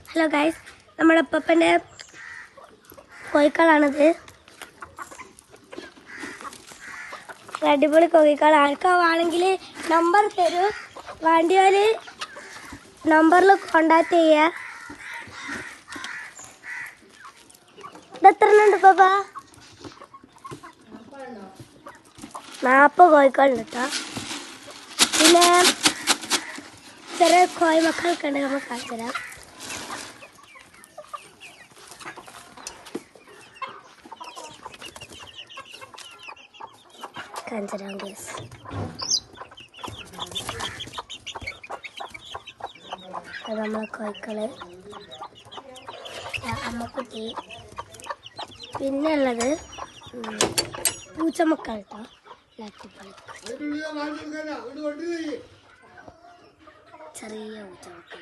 Hello guys, നമ്മുടെ അപ്പൻ്റെ കോഴിക്കളാണിത്. അടിപൊളി കോഴിക്കൾ. ആർക്കാണെങ്കിൽ നമ്പർ തരൂ, വേണ്ടിയവർ നമ്പറിൽ കോണ്ടാക്ട് ചെയ്യുക. ഇതെത്ര ഉണ്ട് പാപ്പ? 40 കോഴിക്കളുണ്ട് കേട്ടോ. പിന്നെ ചെറിയ കോഴി മക്കൾക്ക് ഉണ്ട്, നമ്മൾ കാണിച്ചു തരാം. അത് നമ്മളെ കോഴിക്കള്, അമ്മക്കുട്ടി. പിന്നെ ഉള്ളത് പൂച്ചമക്കൾ കേട്ടോ. ചെറിയ പൂച്ചമക്കൾ.